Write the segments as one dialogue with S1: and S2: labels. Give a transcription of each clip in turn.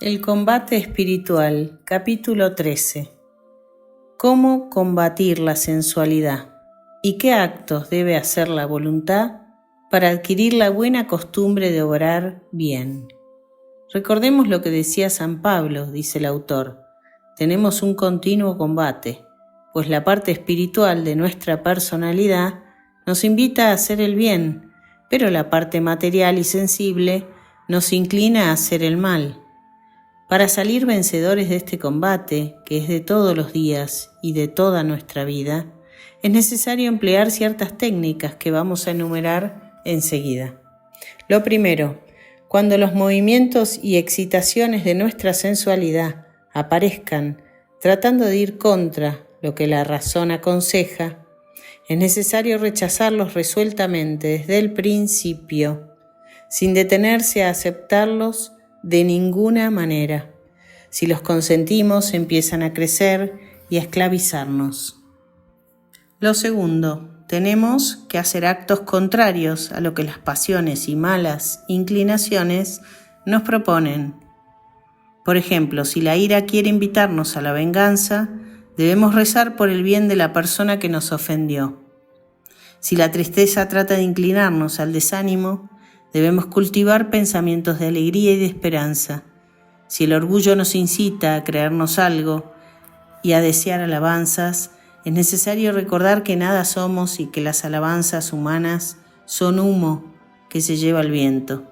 S1: El combate espiritual, capítulo 13. ¿Cómo combatir la sensualidad? ¿Y qué actos debe hacer la voluntad para adquirir la buena costumbre de obrar bien? Recordemos lo que decía San Pablo, dice el autor. Tenemos un continuo combate, pues la parte espiritual de nuestra personalidad nos invita a hacer el bien, pero la parte material y sensible nos inclina a hacer el mal. Para salir vencedores de este combate, que es de todos los días y de toda nuestra vida, es necesario emplear ciertas técnicas que vamos a enumerar enseguida. Lo primero, cuando los movimientos y excitaciones de nuestra sensualidad aparezcan tratando de ir contra lo que la razón aconseja, es necesario rechazarlos resueltamente desde el principio, sin detenerse a aceptarlos de ninguna manera. Si los consentimos, empiezan a crecer y a esclavizarnos. Lo segundo, tenemos que hacer actos contrarios a lo que las pasiones y malas inclinaciones nos proponen. Por ejemplo, si la ira quiere invitarnos a la venganza, debemos rezar por el bien de la persona que nos ofendió. Si la tristeza trata de inclinarnos al desánimo, debemos cultivar pensamientos de alegría y de esperanza. Si el orgullo nos incita a creernos algo y a desear alabanzas, es necesario recordar que nada somos y que las alabanzas humanas son humo que se lleva el viento.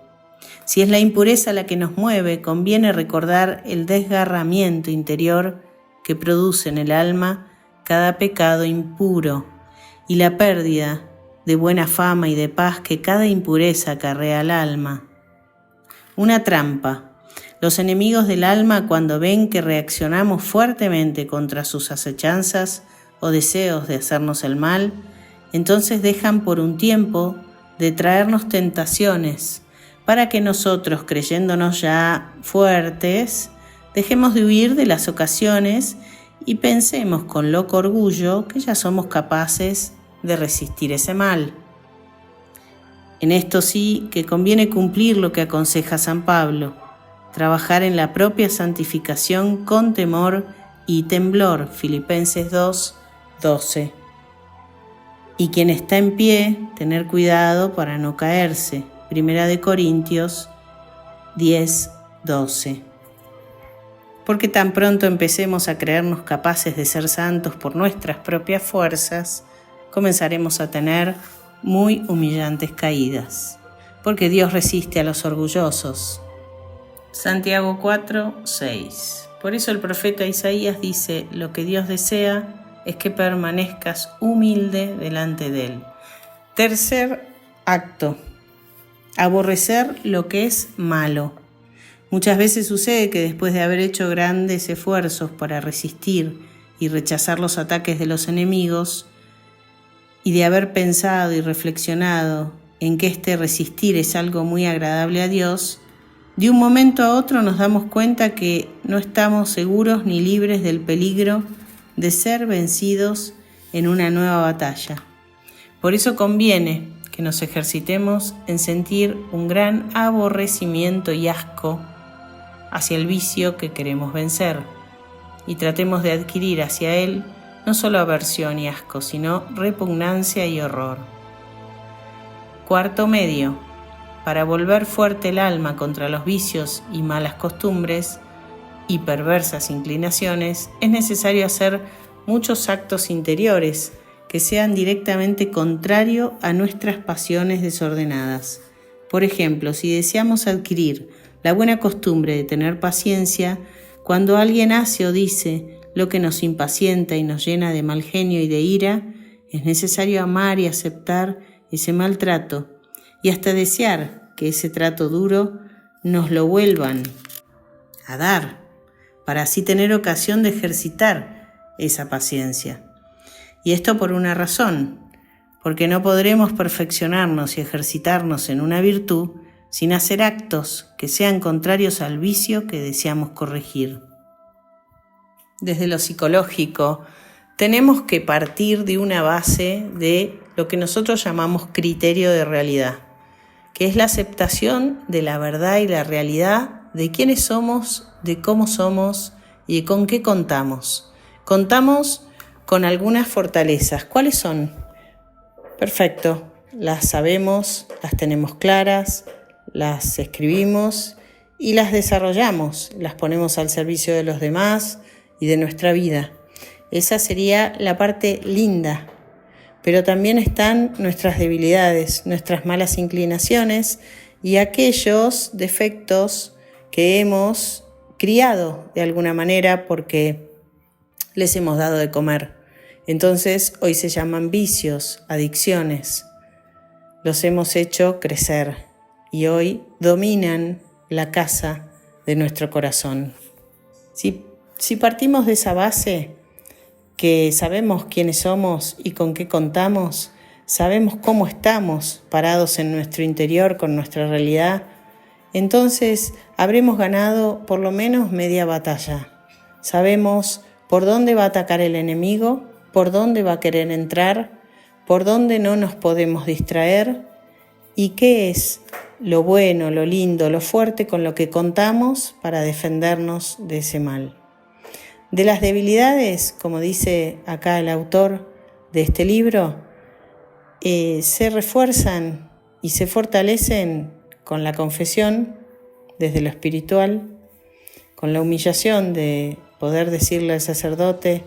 S1: Si es la impureza la que nos mueve, conviene recordar el desgarramiento interior que produce en el alma cada pecado impuro y la pérdida de buena fama y de paz que cada impureza acarrea al alma. Una trampa. Los enemigos del alma, cuando ven que reaccionamos fuertemente contra sus acechanzas o deseos de hacernos el mal, entonces dejan por un tiempo de traernos tentaciones para que nosotros, creyéndonos ya fuertes, dejemos de huir de las ocasiones y pensemos con loco orgullo que ya somos capaces de resistir ese mal. En esto sí que conviene cumplir lo que aconseja San Pablo, trabajar en la propia santificación con temor y temblor, Filipenses 2:12. Y quien está en pie, tener cuidado para no caerse, Primera de Corintios 10:12. Porque tan pronto empecemos a creernos capaces de ser santos por nuestras propias fuerzas, comenzaremos a tener muy humillantes caídas, porque Dios resiste a los orgullosos. Santiago 4:6. Por eso el profeta Isaías dice: lo que Dios desea es que permanezcas humilde delante de Él. Tercer acto: aborrecer lo que es malo. Muchas veces sucede que después de haber hecho grandes esfuerzos para resistir y rechazar los ataques de los enemigos, y de haber pensado y reflexionado en que este resistir es algo muy agradable a Dios, de un momento a otro nos damos cuenta que no estamos seguros ni libres del peligro de ser vencidos en una nueva batalla. Por eso conviene que nos ejercitemos en sentir un gran aborrecimiento y asco hacia el vicio que queremos vencer y tratemos de adquirir hacia él no solo aversión y asco, sino repugnancia y horror. Cuarto medio: para volver fuerte el alma contra los vicios y malas costumbres y perversas inclinaciones, es necesario hacer muchos actos interiores que sean directamente contrarios a nuestras pasiones desordenadas. Por ejemplo, si deseamos adquirir la buena costumbre de tener paciencia, cuando alguien hace o dice lo que nos impacienta y nos llena de mal genio y de ira, es necesario amar y aceptar ese maltrato y hasta desear que ese trato duro nos lo vuelvan a dar, para así tener ocasión de ejercitar esa paciencia. Y esto por una razón, porque no podremos perfeccionarnos y ejercitarnos en una virtud sin hacer actos que sean contrarios al vicio que deseamos corregir. Desde lo psicológico, tenemos que partir de una base de lo que nosotros llamamos criterio de realidad, que es la aceptación de la verdad y la realidad de quiénes somos, de cómo somos y de con qué contamos. Contamos con algunas fortalezas. ¿Cuáles son? Perfecto, las sabemos, las tenemos claras, las escribimos y las desarrollamos, las ponemos al servicio de los demás y de nuestra vida. Esa sería la parte linda, pero también están nuestras debilidades, nuestras malas inclinaciones y aquellos defectos que hemos criado de alguna manera porque les hemos dado de comer. Entonces hoy se llaman vicios, adicciones. Los hemos hecho crecer y hoy dominan la casa de nuestro corazón. Si partimos de esa base, que sabemos quiénes somos y con qué contamos, sabemos cómo estamos parados en nuestro interior con nuestra realidad, entonces habremos ganado por lo menos media batalla. Sabemos por dónde va a atacar el enemigo, por dónde va a querer entrar, por dónde no nos podemos distraer y qué es lo bueno, lo lindo, lo fuerte con lo que contamos para defendernos de ese mal. De las debilidades, como dice acá el autor de este libro, se refuerzan y se fortalecen con la confesión desde lo espiritual, con la humillación de poder decirle al sacerdote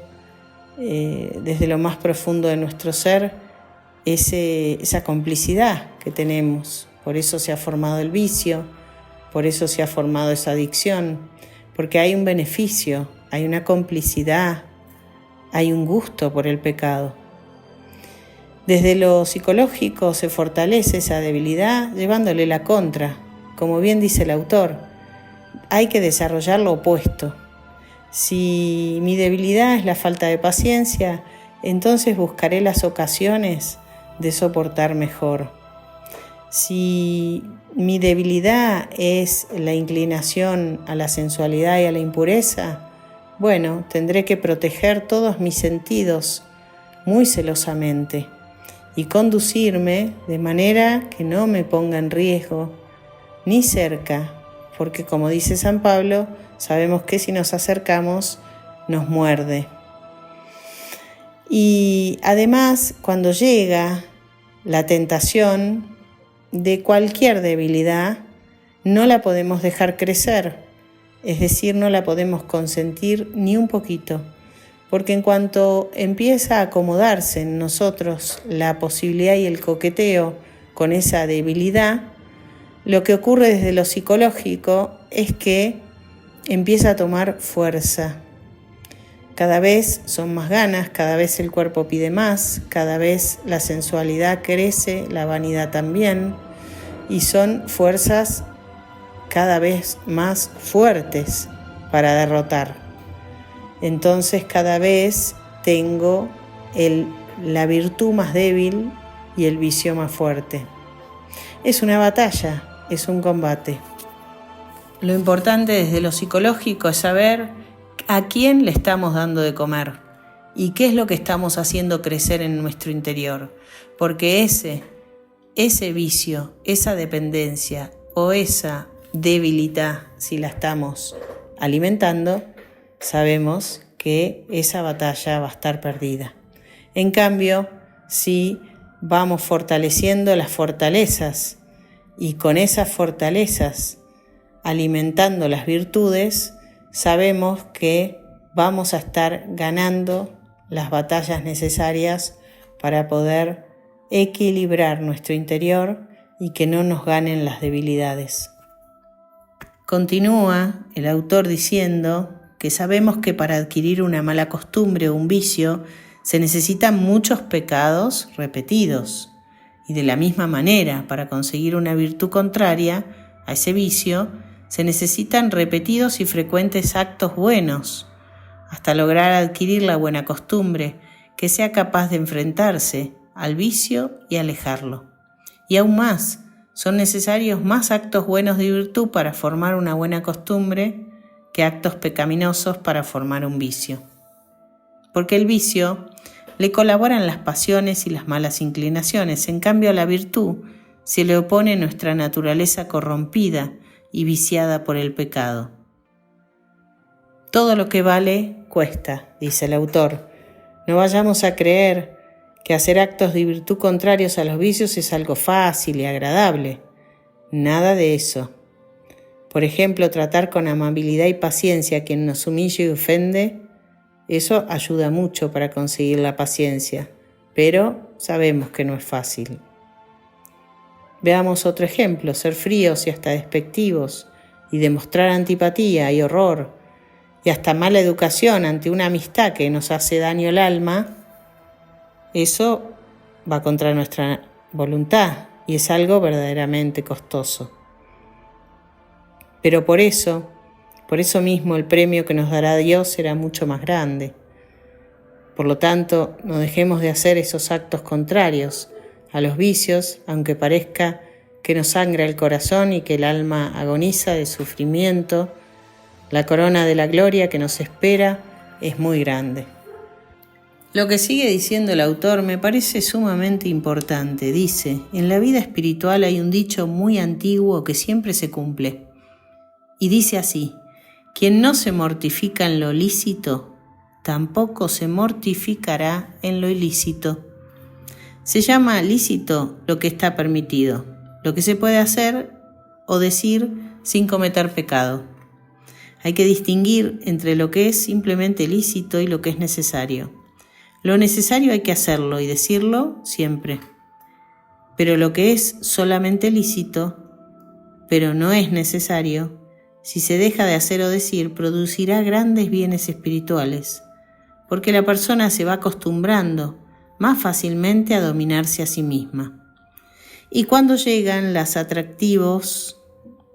S1: desde lo más profundo de nuestro ser esa complicidad que tenemos. Por eso se ha formado el vicio, por eso se ha formado esa adicción, porque hay un beneficio, hay una complicidad, hay un gusto por el pecado. Desde lo psicológico se fortalece esa debilidad llevándole la contra. Como bien dice el autor, hay que desarrollar lo opuesto. Si mi debilidad es la falta de paciencia, entonces buscaré las ocasiones de soportar mejor. Si mi debilidad es la inclinación a la sensualidad y a la impureza, bueno, tendré que proteger todos mis sentidos muy celosamente y conducirme de manera que no me ponga en riesgo ni cerca, porque como dice San Pablo, sabemos que si nos acercamos nos muerde. Y además, cuando llega la tentación de cualquier debilidad, no la podemos dejar crecer, es decir, no la podemos consentir ni un poquito, porque en cuanto empieza a acomodarse en nosotros la posibilidad y el coqueteo con esa debilidad, lo que ocurre desde lo psicológico es que empieza a tomar fuerza. Cada vez son más ganas, cada vez el cuerpo pide más, cada vez la sensualidad crece, la vanidad también, y son fuerzas cada vez más fuertes para derrotar. Entonces cada vez tengo la virtud más débil y el vicio más fuerte. Es una batalla, es un combate. Lo importante desde lo psicológico es saber a quién le estamos dando de comer y qué es lo que estamos haciendo crecer en nuestro interior. Porque ese vicio, esa dependencia o esa debilidad, si la estamos alimentando, sabemos que esa batalla va a estar perdida. En cambio, si vamos fortaleciendo las fortalezas y con esas fortalezas alimentando las virtudes, sabemos que vamos a estar ganando las batallas necesarias para poder equilibrar nuestro interior y que no nos ganen las debilidades. Continúa el autor diciendo que sabemos que para adquirir una mala costumbre o un vicio se necesitan muchos pecados repetidos y de la misma manera para conseguir una virtud contraria a ese vicio se necesitan repetidos y frecuentes actos buenos hasta lograr adquirir la buena costumbre que sea capaz de enfrentarse al vicio y alejarlo. Y aún más, son necesarios más actos buenos de virtud para formar una buena costumbre que actos pecaminosos para formar un vicio. Porque el vicio le colaboran las pasiones y las malas inclinaciones, en cambio a la virtud se le opone nuestra naturaleza corrompida y viciada por el pecado. Todo lo que vale cuesta, dice el autor. No vayamos a creer que hacer actos de virtud contrarios a los vicios es algo fácil y agradable. Nada de eso. Por ejemplo, tratar con amabilidad y paciencia a quien nos humilla y ofende, eso ayuda mucho para conseguir la paciencia, pero sabemos que no es fácil. Veamos otro ejemplo: ser fríos y hasta despectivos, y demostrar antipatía y horror, y hasta mala educación ante una amistad que nos hace daño al alma, eso va contra nuestra voluntad y es algo verdaderamente costoso. Pero por eso mismo el premio que nos dará Dios será mucho más grande. Por lo tanto, no dejemos de hacer esos actos contrarios a los vicios, aunque parezca que nos sangra el corazón y que el alma agoniza de sufrimiento. La corona de la gloria que nos espera es muy grande. Lo que sigue diciendo el autor me parece sumamente importante. Dice: en la vida espiritual hay un dicho muy antiguo que siempre se cumple. Y dice así: quien no se mortifica en lo lícito, tampoco se mortificará en lo ilícito. Se llama lícito lo que está permitido, lo que se puede hacer o decir sin cometer pecado. Hay que distinguir entre lo que es simplemente lícito y lo que es necesario. Lo necesario hay que hacerlo y decirlo siempre. Pero lo que es solamente lícito, pero no es necesario, si se deja de hacer o decir, producirá grandes bienes espirituales, porque la persona se va acostumbrando más fácilmente a dominarse a sí misma. Y cuando llegan los atractivos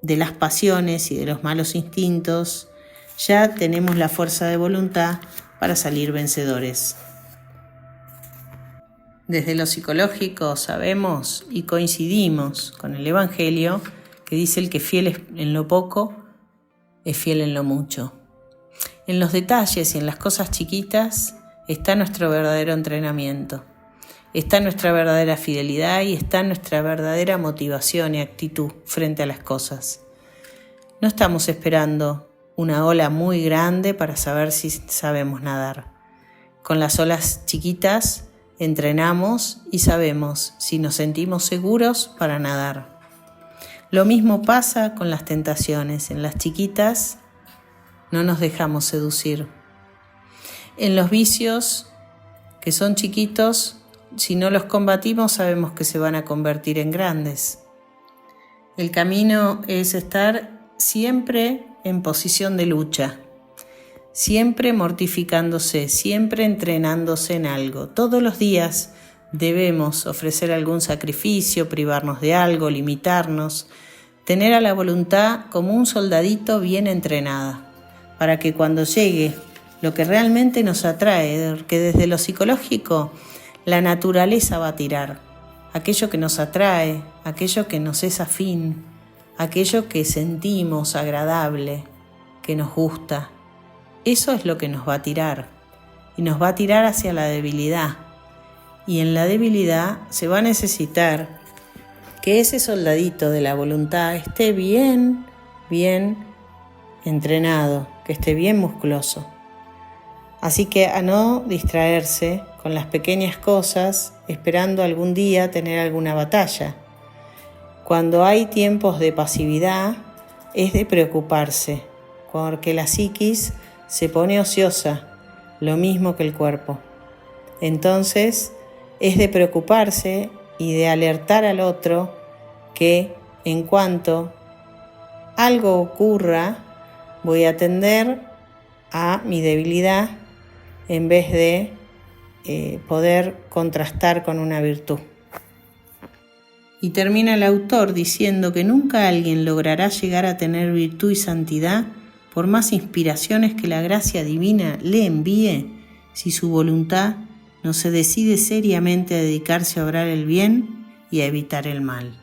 S1: de las pasiones y de los malos instintos, ya tenemos la fuerza de voluntad para salir vencedores. Desde lo psicológico sabemos y coincidimos con el Evangelio que dice: el que fiel es en lo poco, es fiel en lo mucho. En los detalles y en las cosas chiquitas está nuestro verdadero entrenamiento, está nuestra verdadera fidelidad y está nuestra verdadera motivación y actitud frente a las cosas. No estamos esperando una ola muy grande para saber si sabemos nadar. Con las olas chiquitas entrenamos y sabemos si nos sentimos seguros para nadar. Lo mismo pasa con las tentaciones. En las chiquitas no nos dejamos seducir. En los vicios, que son chiquitos, si no los combatimos sabemos que se van a convertir en grandes. El camino es estar siempre en posición de lucha, siempre mortificándose, siempre entrenándose en algo. Todos los días debemos ofrecer algún sacrificio, privarnos de algo, limitarnos, tener a la voluntad como un soldadito bien entrenada, para que cuando llegue lo que realmente nos atrae, porque desde lo psicológico la naturaleza va a tirar, aquello que nos atrae, aquello que nos es afín, aquello que sentimos agradable, que nos gusta. Eso es lo que nos va a tirar, y nos va a tirar hacia la debilidad. Y en la debilidad se va a necesitar que ese soldadito de la voluntad esté bien entrenado, que esté bien musculoso. Así que a no distraerse con las pequeñas cosas esperando algún día tener alguna batalla. Cuando hay tiempos de pasividad es de preocuparse, porque la psiquis se pone ociosa, lo mismo que el cuerpo. Entonces es de preocuparse y de alertar al otro que en cuanto algo ocurra voy a atender a mi debilidad en vez de poder contrastar con una virtud. Y termina el autor diciendo que nunca alguien logrará llegar a tener virtud y santidad por más inspiraciones que la gracia divina le envíe, si su voluntad no se decide seriamente a dedicarse a obrar el bien y a evitar el mal.